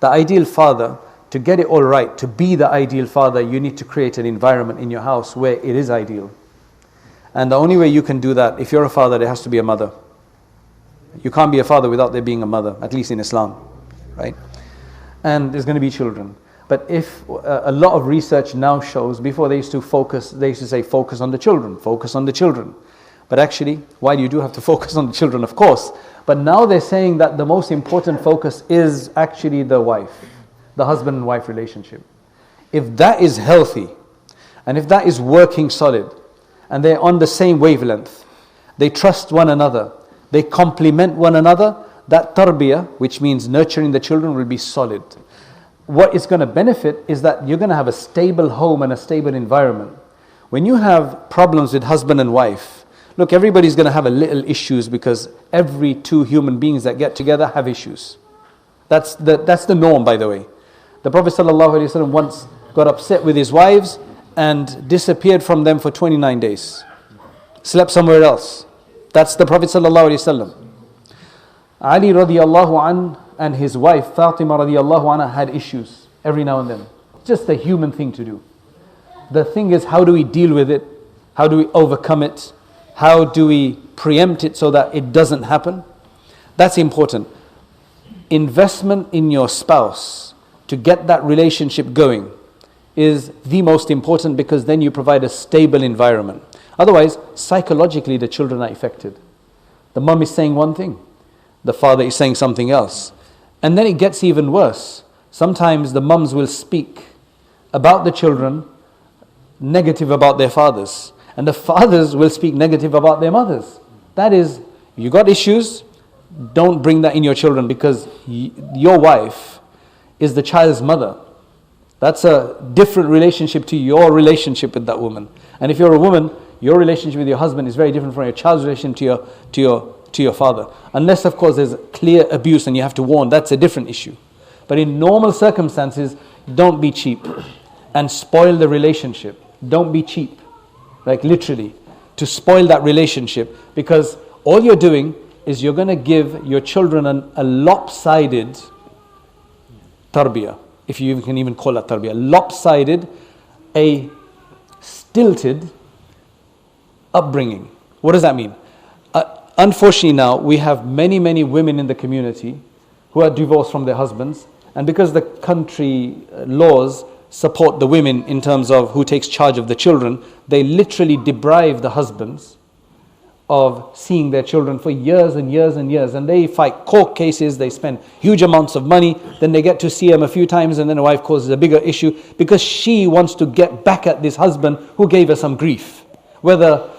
The ideal father, to get it all right, to be the ideal father, you need to create an environment in your house where it is ideal. And the only way you can do that, if you're a father, there has to be a mother. You can't be a father without there being a mother, at least in Islam, right? And there's going to be children. But if a lot of research now shows, before they used to say focus on the children, focus on the children. But actually, while you do have to focus on the children, of course, but now they're saying that the most important focus is actually the wife, the husband and wife relationship. If that is healthy, and if that is working solid, and they're on the same wavelength, they trust one another, they complement one another, that tarbiyah, which means nurturing the children, will be solid. What is going to benefit is that you're going to have a stable home and a stable environment. When you have problems with husband and wife, look, everybody's going to have a little issues, because every two human beings that get together have issues. That's the norm, by the way. The Prophet ﷺ once got upset with his wives and disappeared from them for 29 days. Slept somewhere else. That's the Prophet ﷺ. Ali radiallahu an and his wife Fatima radiallahu anha had issues every now and then. Just a human thing to do. The thing is, how do we deal with it? How do we overcome it? How do we preempt it so that it doesn't happen? That's important. Investment in your spouse to get that relationship going is the most important, because then you provide a stable environment. Otherwise, psychologically the children are affected. The mum is saying one thing, the father is saying something else. And then it gets even worse. Sometimes the mums will speak about the children negative about their fathers, and the fathers will speak negative about their mothers. That is, you got issues, don't bring that in your children, because your wife is the child's mother. That's a different relationship to your relationship with that woman. And if you're a woman, your relationship with your husband is very different from your child's relationship to your father. Unless, of course, there's clear abuse and you have to warn, that's a different issue. But in normal circumstances, don't be cheap and spoil the relationship. Don't be cheap, like literally, to spoil that relationship, because all you're doing is you're going to give your children a lopsided tarbiyah, if you can even call that tarbiyah, lopsided, a stilted upbringing. What does that mean? Unfortunately now, we have many women in the community who are divorced from their husbands, and because the country laws support the women in terms of who takes charge of the children, they literally deprive the husbands of seeing their children for years and years and years, and they fight court cases, they spend huge amounts of money, then they get to see them a few times, and then the wife causes a bigger issue because she wants to get back at this husband who gave her some grief. Whether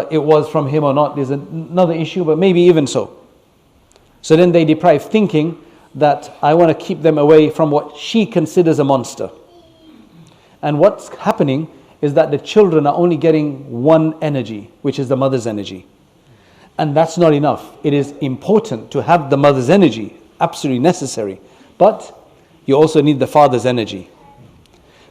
it was from him or not is another issue, but maybe even so. So then they deprive, thinking that I want to keep them away from what she considers a monster. And what's happening is that the children are only getting one energy, which is the mother's energy. And that's not enough. It is important to have the mother's energy, absolutely necessary. But you also need the father's energy.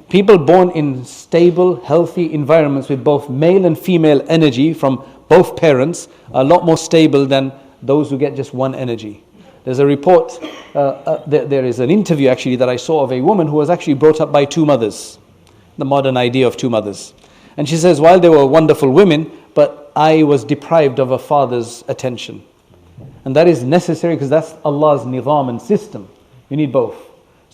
People born in stable, healthy environments with both male and female energy from both parents are a lot more stable than those who get just one energy. There's a report, there is an interview actually that I saw of a woman who was actually brought up by two mothers. The modern idea of two mothers. And she says, while they were wonderful women, but I was deprived of a father's attention. And that is necessary, because that's Allah's nizam and system. You need both.